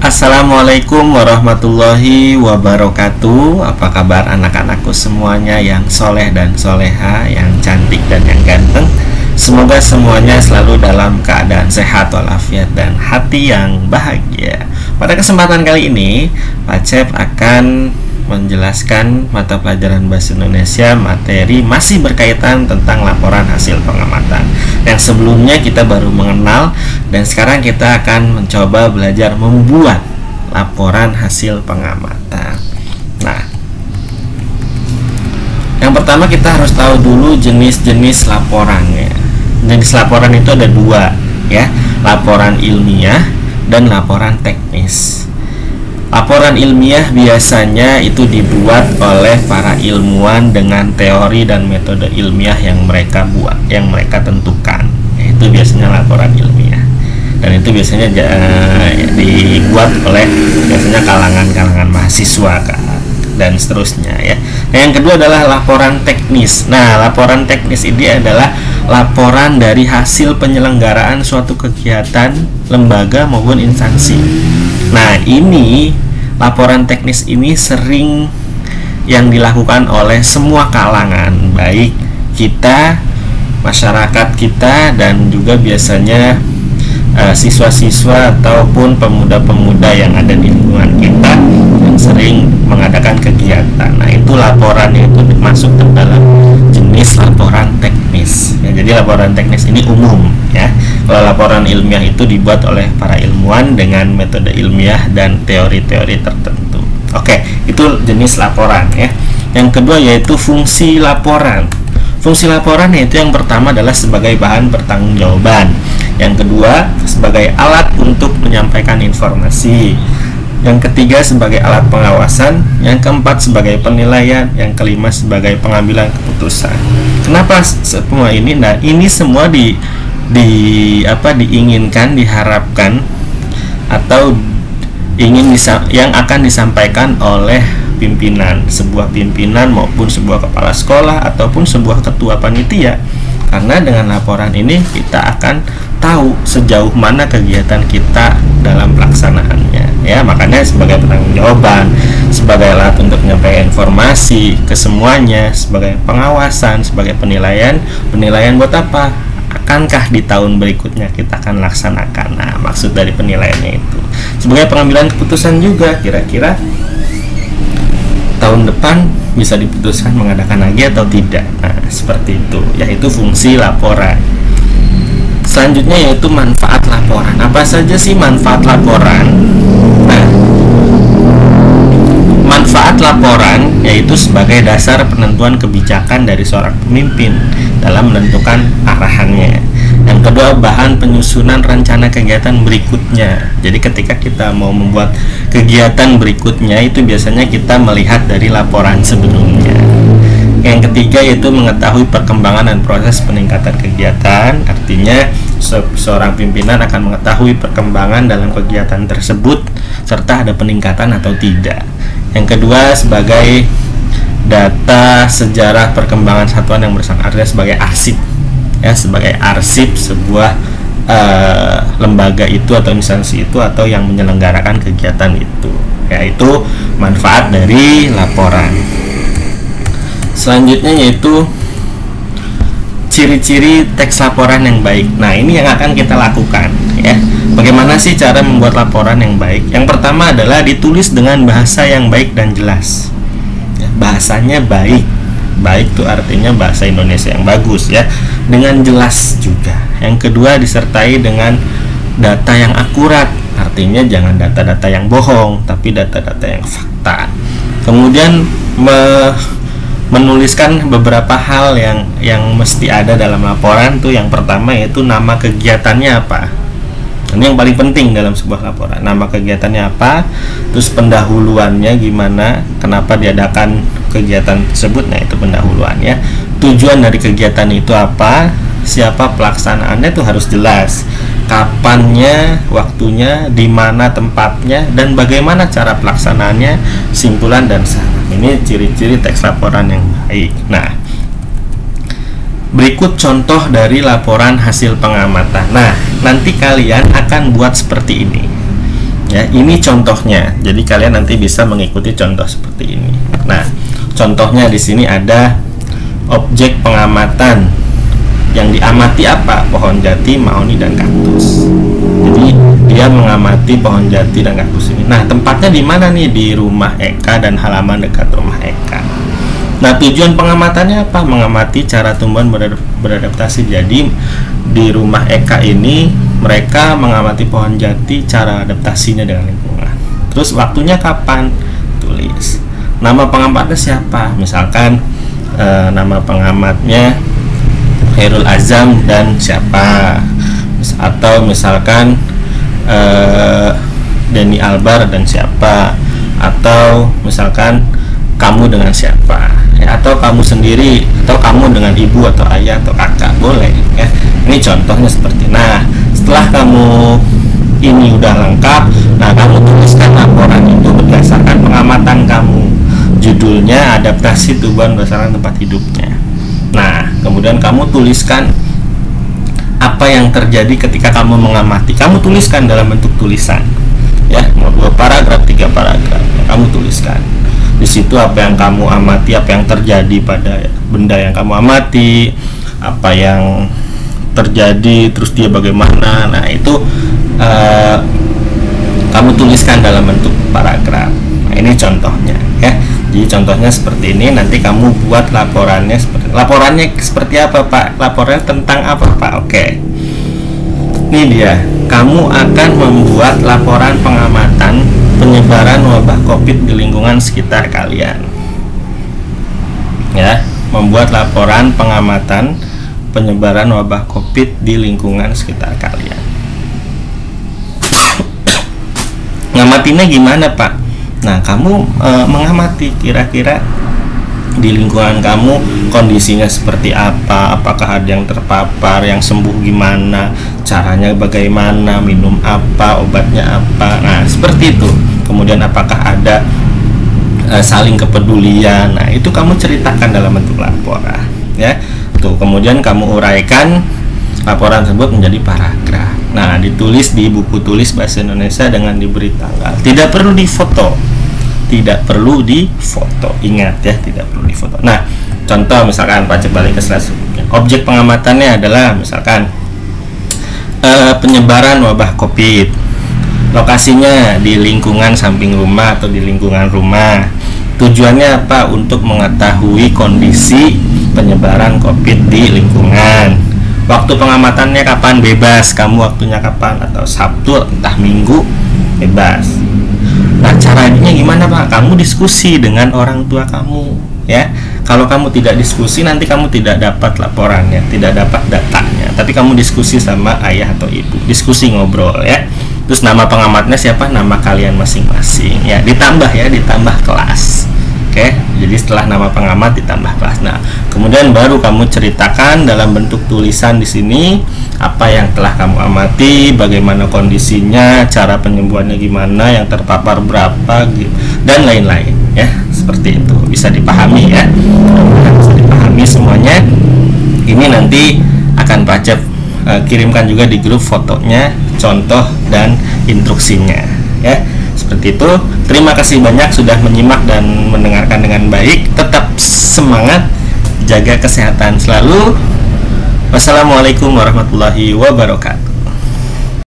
Assalamualaikum warahmatullahi wabarakatuh. Apa kabar anak-anakku semuanya yang soleh dan soleha, yang cantik dan yang ganteng? Semoga semuanya selalu dalam keadaan sehat walafiat dan hati yang bahagia. Pada kesempatan kali ini, Pak Cep akan menjelaskan mata pelajaran Bahasa Indonesia materi masih berkaitan tentang laporan hasil pengamatan. Yang sebelumnya kita baru mengenal, dan sekarang kita akan mencoba belajar membuat laporan hasil pengamatan. Nah, yang pertama kita harus tahu dulu jenis-jenis laporannya. Jenis laporan itu ada dua, ya, laporan ilmiah dan laporan teknis. Laporan ilmiah biasanya itu dibuat oleh para ilmuwan dengan teori dan metode ilmiah yang mereka buat, yang mereka tentukan. Itu biasanya laporan ilmiah. Dan itu biasanya dibuat oleh biasanya kalangan-kalangan mahasiswa dan seterusnya, ya. Nah, yang kedua adalah laporan teknis. Nah, laporan teknis ini adalah laporan dari hasil penyelenggaraan suatu kegiatan lembaga maupun instansi. Nah, ini laporan teknis ini sering yang dilakukan oleh semua kalangan, baik kita, masyarakat kita, dan juga biasanya siswa-siswa ataupun pemuda-pemuda yang ada di lingkungan kita yang sering mengadakan kegiatan. Nah, itu laporannya itu masuk ke dalam jenis laporan teknis, ya. Jadi laporan teknis ini umum, ya. Kalau laporan ilmiah itu dibuat oleh para ilmuwan dengan metode ilmiah dan teori-teori tertentu. Oke, itu jenis laporan, ya. Yang kedua yaitu fungsi laporan. Fungsi laporan yaitu yang pertama adalah sebagai bahan pertanggungjawaban. Yang kedua sebagai alat untuk menyampaikan informasi. Yang ketiga sebagai alat pengawasan. Yang keempat sebagai penilaian. Yang kelima sebagai pengambilan keputusan. Kenapa semua ini? Nah, ini semua diinginkan, diharapkan, atau yang akan disampaikan oleh pimpinan, sebuah pimpinan maupun sebuah kepala sekolah ataupun sebuah ketua panitia. Karena dengan laporan ini kita akan tahu sejauh mana kegiatan kita dalam pelaksanaannya, ya. Makanya sebagai pertanggungjawaban, sebagai alat untuk menyampaikan informasi ke semuanya, sebagai pengawasan, sebagai penilaian buat apa? Akankah di tahun berikutnya kita akan laksanakan? Nah, maksud dari penilaiannya itu sebagai pengambilan keputusan juga, kira-kira tahun depan bisa diputuskan mengadakan lagi atau tidak. Nah, seperti itu, yaitu fungsi laporan. Selanjutnya yaitu manfaat laporan. Apa saja sih manfaat laporan? Nah, manfaat laporan yaitu sebagai dasar penentuan kebijakan dari seorang pemimpin dalam menentukan arahannya. Yang kedua, bahan penyusunan rencana kegiatan berikutnya. Jadi ketika kita mau membuat kegiatan berikutnya, itu biasanya kita melihat dari laporan sebelumnya. Yang ketiga yaitu mengetahui perkembangan dan proses peningkatan kegiatan. Artinya seorang pimpinan akan mengetahui perkembangan dalam kegiatan tersebut serta ada peningkatan atau tidak. Yang kedua sebagai data sejarah perkembangan satuan yang bersangkutan, artinya sebagai arsip, ya, sebagai arsip sebuah lembaga itu atau instansi itu atau yang menyelenggarakan kegiatan itu. Yaitu manfaat dari laporan. Selanjutnya yaitu ciri-ciri teks laporan yang baik. Nah, ini yang akan kita lakukan, ya. Bagaimana sih cara membuat laporan yang baik? Yang pertama adalah ditulis dengan bahasa yang baik dan jelas, ya, bahasanya baik. Baik itu artinya bahasa Indonesia yang bagus, ya, dengan jelas juga. Yang kedua disertai dengan data yang akurat, artinya jangan data-data yang bohong, tapi data-data yang fakta. Kemudian menuliskan beberapa hal yang mesti ada dalam laporan tuh. Yang pertama yaitu nama kegiatannya apa. Ini yang paling penting dalam sebuah laporan. Nama kegiatannya apa, terus pendahuluannya gimana, kenapa diadakan kegiatan tersebut. Nah, itu pendahuluannya. Tujuan dari kegiatan itu apa, siapa pelaksanaannya itu harus jelas. Kapannya, waktunya, di mana tempatnya, dan bagaimana cara pelaksanaannya, simpulan dan saran. Ini ciri-ciri teks laporan yang baik. Nah, berikut contoh dari laporan hasil pengamatan. Nah, nanti kalian akan buat seperti ini. Ya, ini contohnya. Jadi kalian nanti bisa mengikuti contoh seperti ini. Nah, contohnya di sini ada objek pengamatan. Yang diamati apa? Pohon jati, mahoni, dan kaktus. Jadi dia mengamati pohon jati dan kaktus ini. Nah, tempatnya di mana nih? Di rumah Eka dan halaman dekat rumah Eka. Nah, tujuan pengamatannya apa? Mengamati cara tumbuhan beradaptasi. Jadi di rumah Eka ini mereka mengamati pohon jati, cara adaptasinya dengan lingkungan. Terus waktunya kapan? Tulis. Nama pengamatnya siapa? Misalkan nama pengamatnya Khairul Azam dan siapa? Atau misalkan Denny Albar dan siapa? Atau misalkan kamu dengan siapa? Ya, atau kamu sendiri, atau kamu dengan ibu atau ayah atau kakak, boleh ya. Ini contohnya seperti. Nah, setelah kamu ini udah lengkap, nah kamu tuliskan laporan itu berdasarkan pengamatan kamu. Judulnya adaptasi tumbuhan berdasarkan tempat hidupnya. Nah, kemudian kamu tuliskan apa yang terjadi ketika kamu mengamati. Kamu tuliskan dalam bentuk tulisan, ya, mau 2 paragraf, 3 paragraf, ya, kamu tuliskan. Di situ apa yang kamu amati, apa yang terjadi pada benda yang kamu amati, apa yang terjadi, terus dia bagaimana. Nah, itu kamu tuliskan dalam bentuk paragraf. Nah, ini contohnya, ya. Jadi contohnya seperti ini. Nanti kamu buat laporannya seperti apa, Pak? Laporannya tentang apa, Pak? Oke. Ini dia. Kamu akan membuat laporan pengamatan penyebaran wabah COVID di lingkungan sekitar kalian. Ya, membuat laporan pengamatan penyebaran wabah COVID di lingkungan sekitar kalian. Ngamatinya gimana, Pak? Nah, kamu mengamati kira-kira di lingkungan kamu kondisinya seperti apa, apakah ada yang terpapar, yang sembuh gimana, caranya bagaimana, minum apa, obatnya apa. Nah, seperti itu. Kemudian apakah ada saling kepedulian. Nah, itu kamu ceritakan dalam bentuk laporan, ya. Tuh, kemudian kamu uraikan laporan tersebut menjadi paragraf. Nah, ditulis di buku tulis bahasa Indonesia dengan diberi tanggal. Tidak perlu difoto. Tidak perlu difoto. Ingat ya, tidak perlu difoto. Nah, contoh misalkan pajak balik ke slide sebelumnya. Objek pengamatannya adalah misalkan penyebaran wabah COVID. Lokasinya di lingkungan samping rumah atau di lingkungan rumah. Tujuannya apa? Untuk mengetahui kondisi penyebaran COVID di lingkungan. Waktu pengamatannya kapan? Bebas. Kamu waktunya kapan? Atau Sabtu, entah Minggu, bebas. Nah, caranya gimana, Pak? Kamu diskusi dengan orang tua kamu, ya. Kalau kamu tidak diskusi, nanti kamu tidak dapat laporannya, tidak dapat datanya. Tapi kamu diskusi sama ayah atau ibu, diskusi ngobrol, ya. Terus nama pengamatnya siapa? Nama kalian masing-masing, ya. Ditambah kelas. Oke, jadi setelah nama pengamat ditambah kelas. Nah, kemudian baru kamu ceritakan dalam bentuk tulisan di sini apa yang telah kamu amati, bagaimana kondisinya, cara penyembuhannya gimana, yang terpapar berapa, dan lain-lain, ya. Seperti itu, bisa dipahami, ya. Bisa dipahami semuanya. Ini nanti akan Pacep kirimkan juga di grup fotonya, contoh dan instruksinya, ya. Seperti itu. Terima kasih banyak sudah menyimak dan mendengarkan dengan baik. Tetap semangat, jaga kesehatan selalu. Wassalamualaikum warahmatullahi wabarakatuh.